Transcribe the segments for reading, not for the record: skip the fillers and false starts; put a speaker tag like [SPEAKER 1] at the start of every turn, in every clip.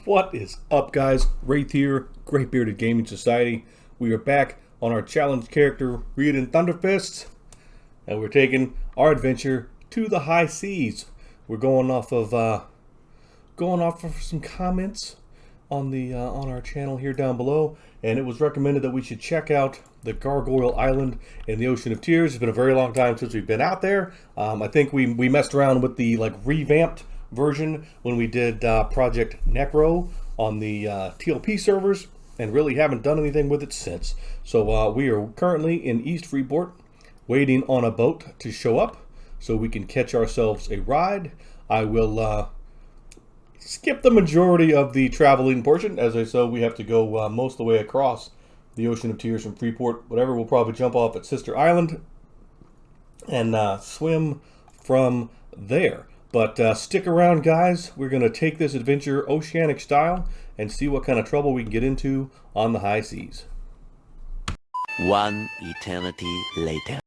[SPEAKER 1] What is up, guys? Wraith here, Great Bearded Gaming Society. We are back on our challenge character, Reading Thunderfists, and we're taking our adventure to the high seas. We're going off of some comments on the on our channel here down below, and it was recommended that we should check out the Gargoyle Island in the Ocean of Tears. It's been a very long time since we've been out there. I think we messed around with the revamped version when we did Project Necro on the TLP servers, and really haven't done anything with it since. So we are currently in East Freeport waiting on a boat to show up so we can catch ourselves a ride. I will skip the majority of the traveling portion, as I said. We have to go most of the way across the Ocean of Tears from Freeport. Whatever, we'll probably jump off at Sister Island and swim from there. But stick around, guys. We're going to take this adventure oceanic style and see what kind of trouble we can get into on the high seas.
[SPEAKER 2] One eternity later.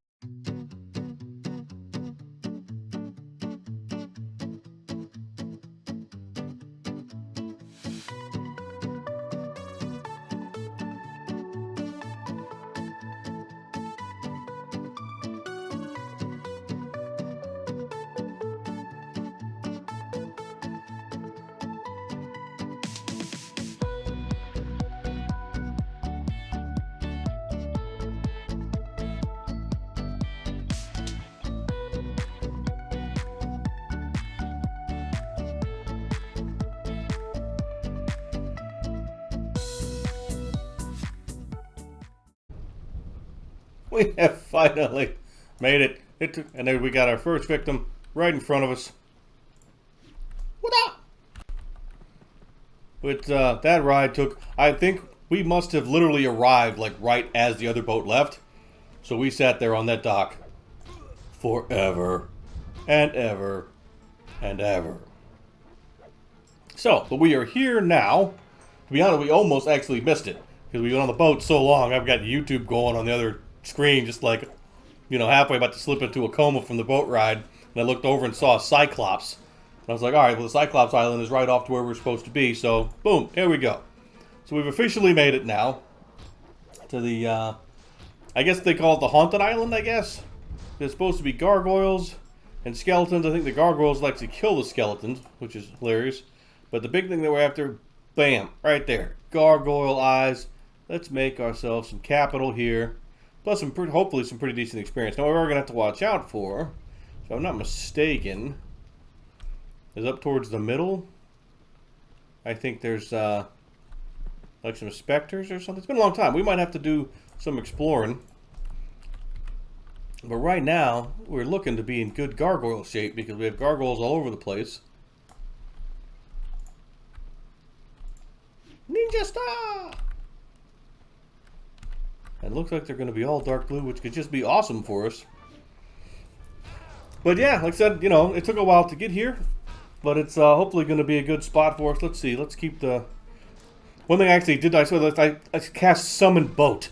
[SPEAKER 1] We have finally made it. And then we got our first victim right in front of us. What up? But that ride took, I think we must have literally arrived like right as the other boat left. So we sat there on that dock forever and ever and ever. So, but we are here now. To be honest, we almost actually missed it because we went on the boat so long. I've got YouTube going on the other screen, just like, you know, halfway about to slip into a coma from the boat ride, and I looked over and saw a Cyclops, and I was like, all right, well, the Cyclops Island is right off to where we're supposed to be, so boom, here we go. So we've officially made it now to the I guess they call it the Haunted Island. I guess there's supposed to be gargoyles and skeletons. I think the gargoyles like to kill the skeletons, which is hilarious, but the big thing that we're after, bam, right there, gargoyle eyes. Let's make ourselves some capital here. Plus, hopefully some pretty decent experience. Now, what we're going to have to watch out for, if I'm not mistaken, is up towards the middle. I think there's like some specters or something. It's been a long time. We might have to do some exploring. But right now, we're looking to be in good gargoyle shape because we have gargoyles all over the place. Ninja Star! It looks like they're going to be all dark blue, which could just be awesome for us. But yeah, like I said, you know, it took a while to get here, but it's hopefully going to be a good spot for us. Let's see. Let's keep the... One thing I actually did, I cast Summon Boat.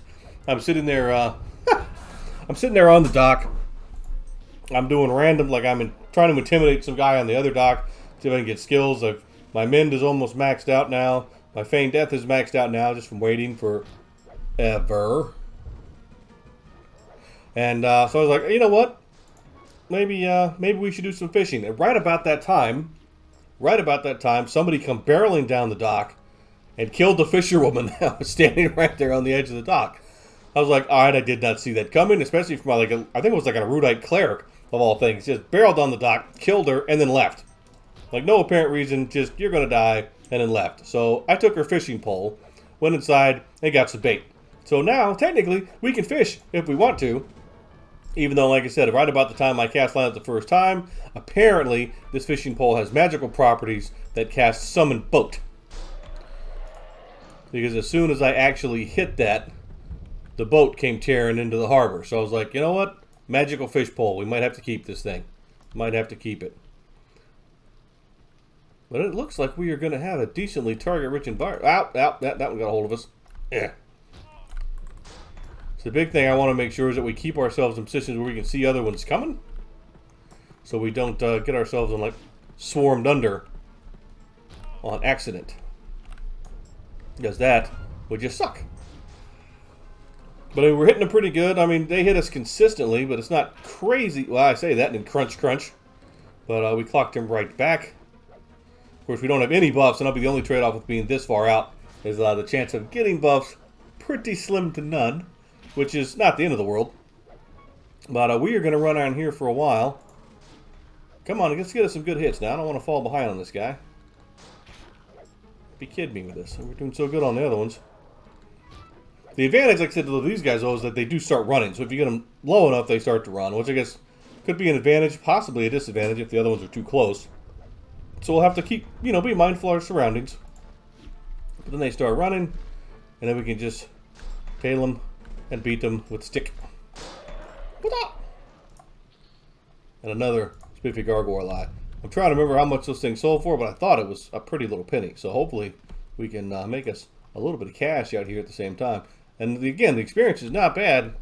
[SPEAKER 1] I'm sitting there, I'm sitting there on the dock. I'm doing random, like trying to intimidate some guy on the other dock, see if I can get skills. My Mend is almost maxed out now. My Feign Death is maxed out now, just from waiting for ever. And so I was like, you know what? Maybe we should do some fishing. And right about that time, somebody come barreling down the dock and killed the fisherwoman that was standing right there on the edge of the dock. I was like, all right, I did not see that coming, especially from I think it was like a erudite cleric of all things. Just barreled on the dock, killed her, and then left. Like no apparent reason, just you're gonna die, and then left. So I took her fishing pole, went inside, and got some bait. So now, technically, we can fish if we want to. Even though, like I said, right about the time I cast land the first time, apparently this fishing pole has magical properties that cast Summon Boat. Because as soon as I actually hit that, the boat came tearing into the harbor. So I was like, you know what? Magical fish pole. We might have to keep this thing. Might have to keep it. But it looks like we are going to have a decently target-rich environment. That one got a hold of us. Yeah. So the big thing I want to make sure is that we keep ourselves in positions where we can see other ones coming. So we don't get ourselves like swarmed under on accident. because that would just suck. But I mean, we're hitting them pretty good. I mean, they hit us consistently, but it's not crazy. Well, I say that and then crunch, crunch. But we clocked him right back. Of course, we don't have any buffs, and that'll be the only trade-off with being this far out, is the chance of getting buffs pretty slim to none, which is not the end of the world. But we are going to run around here for a while. Come on, let's get us some good hits now. I don't want to fall behind on this guy. Be kidding me with this. We're doing so good on the other ones. The advantage, like I said, to these guys, though, is that they do start running. So if you get them low enough, they start to run, which I guess could be an advantage, possibly a disadvantage if the other ones are too close. So we'll have to keep, be mindful of our surroundings. But then they start running, and then we can just tail them and beat them with stick. And another spiffy gargoyle eye. I'm trying to remember how much those things sold for, but I thought it was a pretty little penny. So hopefully we can make us a little bit of cash out here at the same time. And again, the experience is not bad.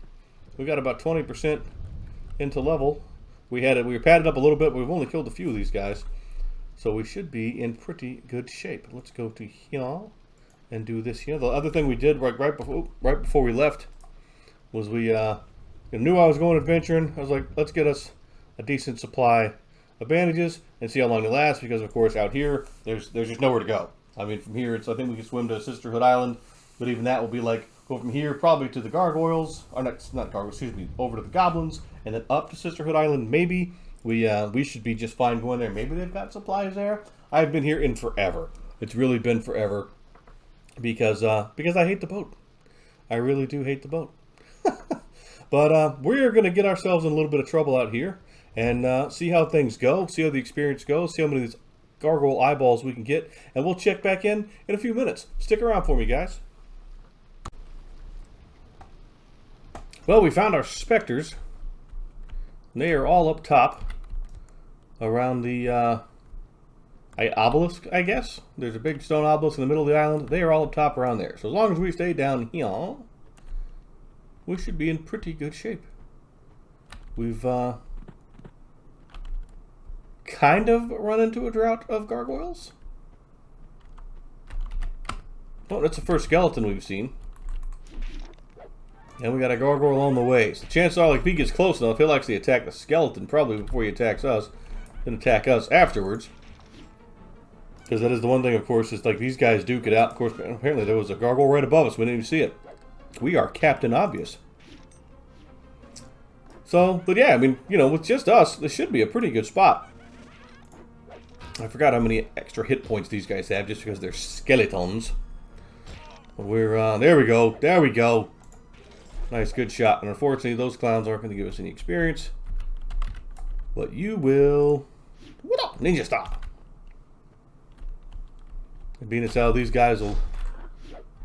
[SPEAKER 1] We got about 20% into level. We were padded up a little bit, but we've only killed a few of these guys. So we should be in pretty good shape. Let's go to here and do this here. The other thing we did right before we left was we knew I was going adventuring. I was like, let's get us a decent supply of bandages and see how long they last, because of course out here there's just nowhere to go. I mean, from here I think we can swim to Sisterhood Island, but even that will be like go from here probably to the gargoyles, or not gargoyles, excuse me, over to the goblins, and then up to Sisterhood Island. Maybe we should be just fine going there. Maybe they've got supplies there. I've been here in forever. It's really been forever because I hate the boat. I really do hate the boat. But we're going to get ourselves in a little bit of trouble out here and see how things go, see how the experience goes, see how many of these gargoyle eyeballs we can get, and we'll check back in a few minutes. Stick around for me, guys. Well, we found our specters. They are all up top around the obelisk, I guess. There's a big stone obelisk in the middle of the island. They are all up top around there. So as long as we stay down here, we should be in pretty good shape. We've kind of run into a drought of gargoyles. Oh, that's the first skeleton we've seen. And we got a gargoyle on the way. So chances are, like, if he gets close enough, he'll actually attack the skeleton probably before he attacks us. Then attack us afterwards. Because that is the one thing, of course, is like these guys duke it out. Of course, apparently there was a gargoyle right above us. We didn't even see it. We are Captain Obvious. So, but yeah, I mean, with just us, this should be a pretty good spot. I forgot how many extra hit points these guys have just because they're skeletons. But we're, there we go. There we go. Nice, good shot. And unfortunately, those clowns aren't going to give us any experience. But you will... What up? Ninja style. And being as how these guys will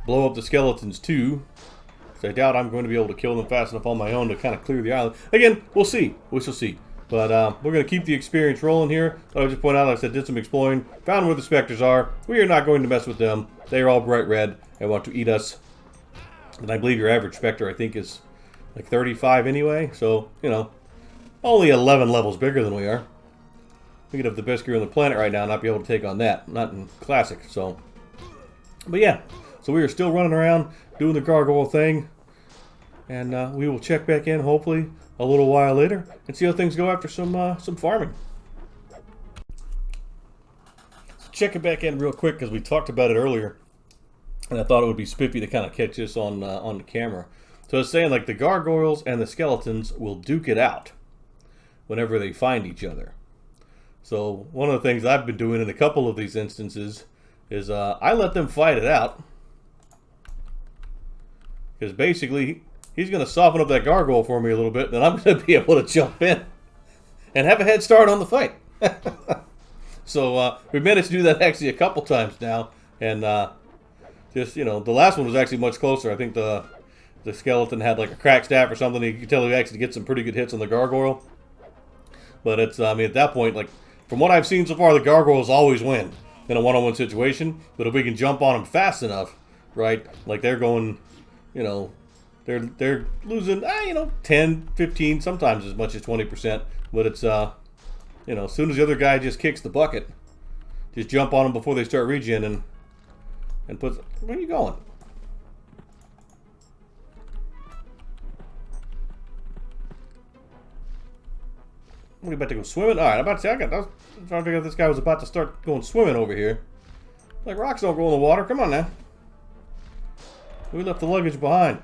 [SPEAKER 1] blow up the skeletons too. So I doubt I'm going to be able to kill them fast enough on my own to kind of clear the island. Again, we'll see. We shall see. But we're going to keep the experience rolling here. But I'll just point out, like I said, did some exploring. Found where the specters are. We are not going to mess with them. They are all bright red and want to eat us. And I believe your average specter, I think, is like 35 anyway. So, only 11 levels bigger than we are. We could have the best gear on the planet right now and not be able to take on that. Not in Classic, so. But yeah, so we are still running around doing the gargoyle thing. And we will check back in, hopefully, a little while later and see how things go after some farming. So check it back in real quick because we talked about it earlier. And I thought it would be spiffy to kind of catch this on the camera. So it's saying like the gargoyles and the skeletons will duke it out whenever they find each other. So one of the things I've been doing in a couple of these instances is I let them fight it out. Because basically he's going to soften up that gargoyle for me a little bit, and then I'm going to be able to jump in and have a head start on the fight. So we've managed to do that actually a couple times now. And just, the last one was actually much closer. I think the skeleton had like a cracked staff or something. You could tell he actually get some pretty good hits on the gargoyle. But it's, I mean, at that point, like, from what I've seen so far, the gargoyles always win in a one-on-one situation. But if we can jump on them fast enough, right, like they're going, they're losing, 10, 15, sometimes as much as 20%. But it's, as soon as the other guy just kicks the bucket, just jump on them before they start regening, and puts... Where are you going? What, are you about to go swimming? Alright, I'm about to say, I was trying to figure out if this guy was about to start going swimming over here. Like, rocks don't go in the water. Come on now. We left the luggage behind.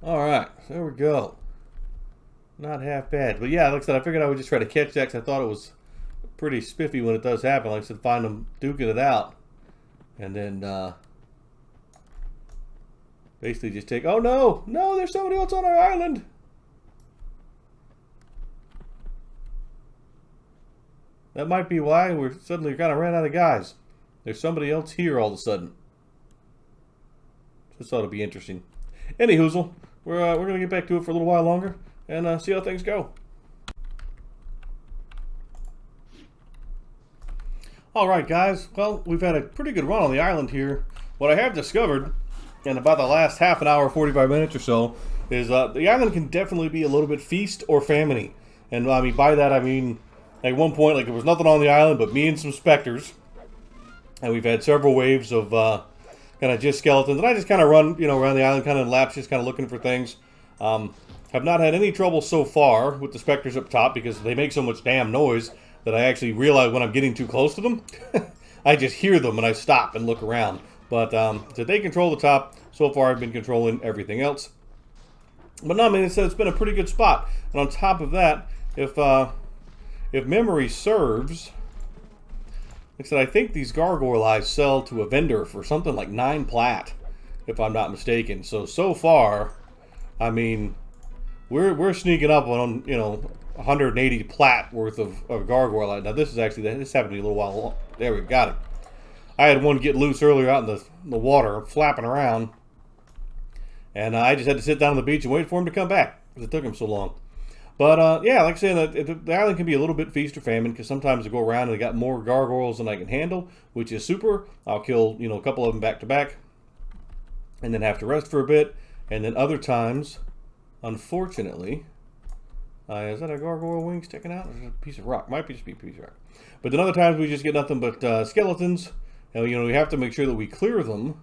[SPEAKER 1] Alright, there we go. Not half bad. But yeah, like I said, I figured I would just try to catch that because I thought it was pretty spiffy when it does happen. Like I said, find them duking it out. And then basically just take... Oh no! No, there's somebody else on our island! That might be why we're suddenly kind of ran out of guys. There's somebody else here all of a sudden. This ought to be interesting. Anyhoozle, we're going to get back to it for a little while longer and see how things go. Alright guys, well, we've had a pretty good run on the island here. What I have discovered in about the last half an hour, 45 minutes or so, is the island can definitely be a little bit feast or famine-y. And I mean, by that I mean, at one point, like, there was nothing on the island but me and some specters. And we've had several waves of kind of just skeletons. And I just kind of run, you know, around the island, kind of in laps, just kind of looking for things. Have not had any trouble so far with the specters up top because they make so much damn noise that I actually realize when I'm getting too close to them. I just hear them and I stop and look around. But so they control the top. So far, I've been controlling everything else. But no, I mean, it's been a pretty good spot. And on top of that, if memory serves, like I said, I think these gargoyle eyes sell to a vendor for something like 9 plat, if I'm not mistaken. So far, I mean, we're sneaking up on, you know, 180 plat worth of gargoyle eyes. Now this happened to me a little while long. There, we got it. I had one get loose earlier out in the water, flapping around, and I just had to sit down on the beach and wait for him to come back because it took him so long. But, yeah, like I said, the island can be a little bit feast or famine because sometimes I go around and I got more gargoyles than I can handle, which is super. I'll kill, you know, a couple of them back to back and then have to rest for a bit. And then other times, unfortunately, is that a gargoyle wing sticking out? Or is it a piece of rock? Might just be a piece of rock. But then other times we just get nothing but skeletons. And, you know, we have to make sure that we clear them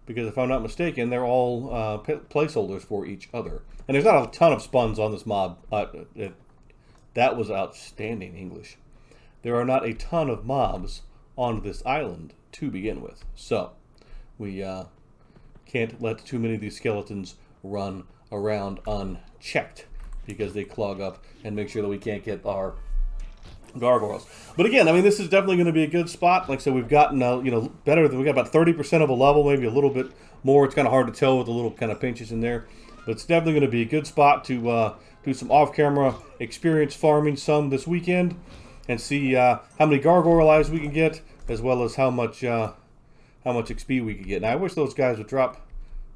[SPEAKER 1] because if I'm not mistaken, they're all placeholders for each other. And there's not a ton of spuns on this mob. That was outstanding English. There are not a ton of mobs on this island to begin with. So, we can't let too many of these skeletons run around unchecked because they clog up and make sure that we can't get our gargoyles. But again, I mean, this is definitely going to be a good spot. Like I said, we've gotten, you know, better than, we got about 30% of a level, maybe a little bit more. It's kind of hard to tell with the little kind of pinches in there. But it's definitely going to be a good spot to do some off-camera experience farming some this weekend and see how many gargoyle eyes we can get, as well as how much XP we can get. Now, I wish those guys would drop,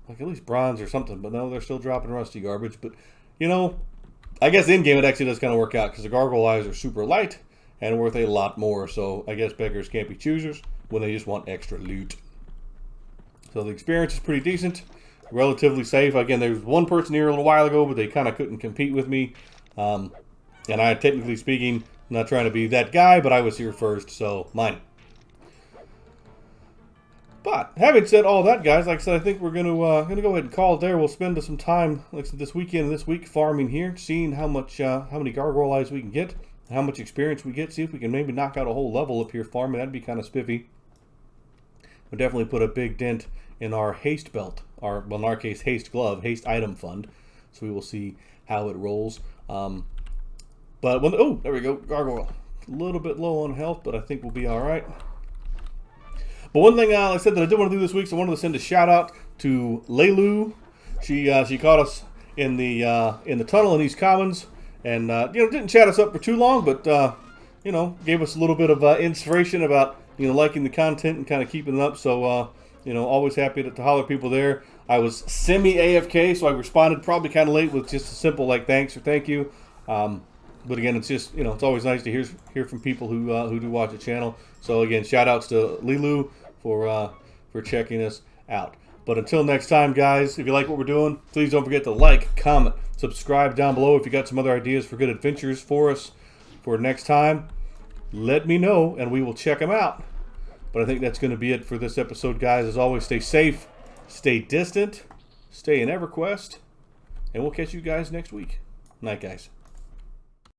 [SPEAKER 1] like, at least bronze or something, but no, they're still dropping rusty garbage. But, you know, I guess in-game it actually does kind of work out because the gargoyle eyes are super light and worth a lot more. So I guess beggars can't be choosers when they just want extra loot. So the experience is pretty decent, relatively safe. Again, there was one person here a little while ago, but they kind of couldn't compete with me. And I, technically speaking, not trying to be that guy, but I was here first, so mine. But having said all that, guys, like I said, I think we're gonna go ahead and call it there. We'll spend some time, like I said, this weekend and this week farming here, seeing how many gargoyle eyes we can get, how much experience we get. See if we can maybe knock out a whole level up here farming. That'd be kind of spiffy. We'll definitely put a big dent in our haste belt, well, in our case, haste glove, haste item fund. So we will see how it rolls. But when oh, there we go, gargoyle. A little bit low on health, but I think we'll be all right. But one thing, like I said, that I did want to do this week, so I wanted to send a shout out to Leilu. She caught us in the tunnel in East Commons, and you know, didn't chat us up for too long, but you know, gave us a little bit of inspiration about, you know, liking the content and kind of keeping it up. So you know, always happy to holler people there. I was semi AFK, so I responded probably kind of late with just a simple like thanks or thank you. But again, it's just, you know, it's always nice to hear from people who do watch the channel. So again, shout outs to Leilu for checking us out. But until next time, guys, if you like what we're doing, please don't forget to like, comment, subscribe down below. If you got some other ideas for good adventures for us for next time, let me know and we will check them out. But I think that's going to be it for this episode, guys. As always, stay safe, stay distant, stay in EverQuest, and we'll catch you guys next week. Night, guys.